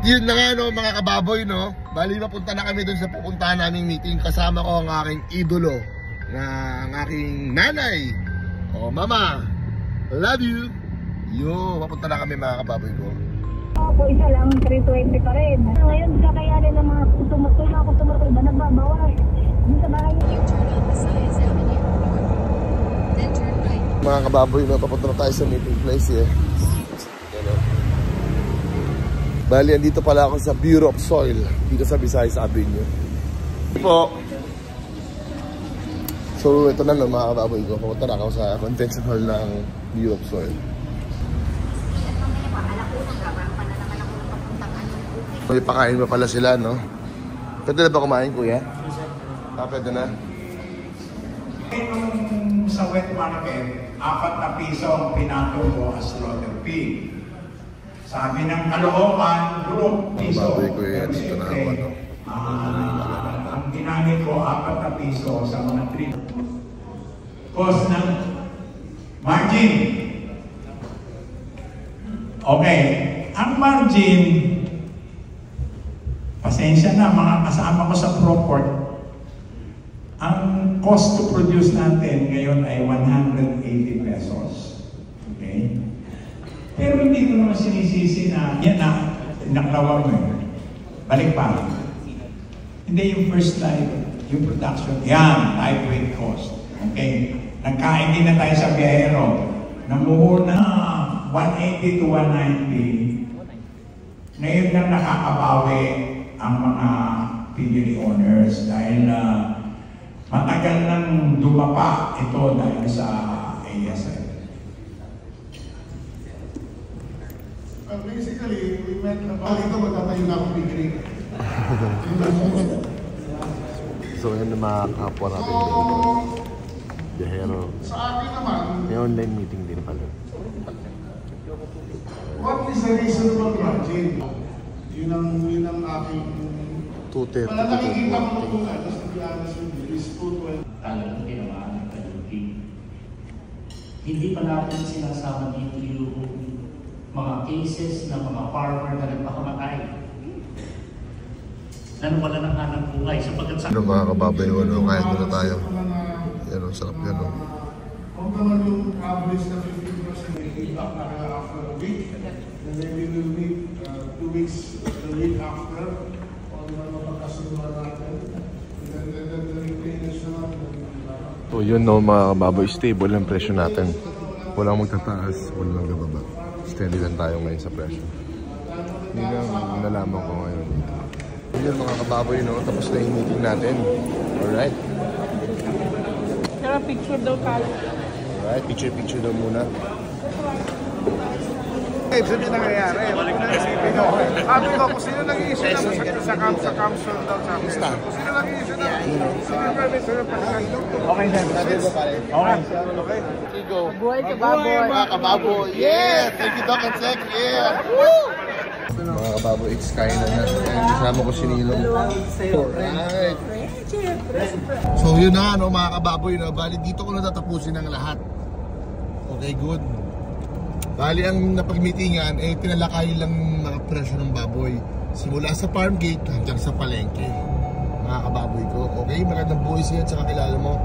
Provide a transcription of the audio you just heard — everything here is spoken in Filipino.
yun na nga no mga kababoy no. Bali mapunta na kami dun sa pupuntahan naming meeting. Kasama ko ang aking idolo na ang aking nanay. Oh mama, love you. Yo, mapunta na kami mga kababoy ko. Opo, isa lang, 320 pa rin. Ngayon, kakayanin ng mga customer ko iba nagbabawas. Dito sa bahay. Mga kababoy no, papunta na tayo sa meeting place eh. Bali, andito pala ako sa Bureau of Soil, dito sa Visayas Avenue. Po. So, ito na no, mga kababoy ko. Pupunta na ako sa convention hall ng Bureau of Soil. May pakain pa pala sila, no? Pwede na ba kumain, kuya? Pwede na. Nung sa wet market, 4 piso ang pinatubo as slaughter pig. Sabi ng Caloocan Group, piso. Pero siyempre, ang ginamit ko, 4 piso sa mga 3. Cost ng margin. Okay, ang margin, pasensya na mga kasama ko sa Proport, ang cost to produce natin ngayon ay 180 pesos. Okay? Pero hindi ko naman sinisisi na, yan na, naklawan mo yun. Balik pa. Hindi yung first life, yung production, yan, lightweight cost. Okay? Nagkain din na tayo sa biyahero. Namuhuna 180 to 190. Ngayon lang nakakabawi ang mga PDD owners dahil matagal nang dumapa ito dahil sa ASF. Basically, we met about ito magtatayo na akong pigri. So yun na mga kapwa natin biyahero. Sa akin naman, may online meeting din pala. what is the reasonable margin? Yun ang aking... 230 wala nakikita ko ito na, just to be honest with you, is 220. Talagang ginawa ng talumping. Hindi pa natin sinasama dito yung mga cases ng mga farmer na nagpakamatay. Na wala ng hanap buhay sapagkat sa... Ano mga kababoy, ano, kahit muna tayo. Yan o, sarap yan o. Kung naman yung average na 50% may feedback na kaya after a week, then maybe we'll meet 2 weeks the week after, o naman mapagkasunduan natin. And then the retainers naman. So yun no mga kababoy, stable ang presyo natin. Walang magtataas, walang gababa. Steady lang tayo ngayon sa presyo. Hindi lang nalaman ko ngayon dito. Yun mga kababoy no, tapos na yung meeting natin. Alright. Pero picture daw tayo. Alright, picture daw muna. Sabi nangyayari, naisipin ko. Sabi ko, kung sino nag-i-issue na sa council daw sa akin. Kung sino nag-i-issue na, sino permission na pasal. Okay, sir. Okay. Chigo. Buhay ka baboy. Mga kababoy. Yeah! Thank you, Doc and Sec. Yeah! Woo! Mga kababoy, it's kain na na. Kasama ko si Nilo. Alright. So yun na, no, mga kababoy. No? Bali, dito ko natatapusin ang lahat. Okay, good. Bali, ang napag-meetingan, tinalakay lang mga presyo ng baboy. Simula sa farm gate hanggang sa palengke. Mga kababoy ko. Okay, magandang buhay siya at saka kilala mo.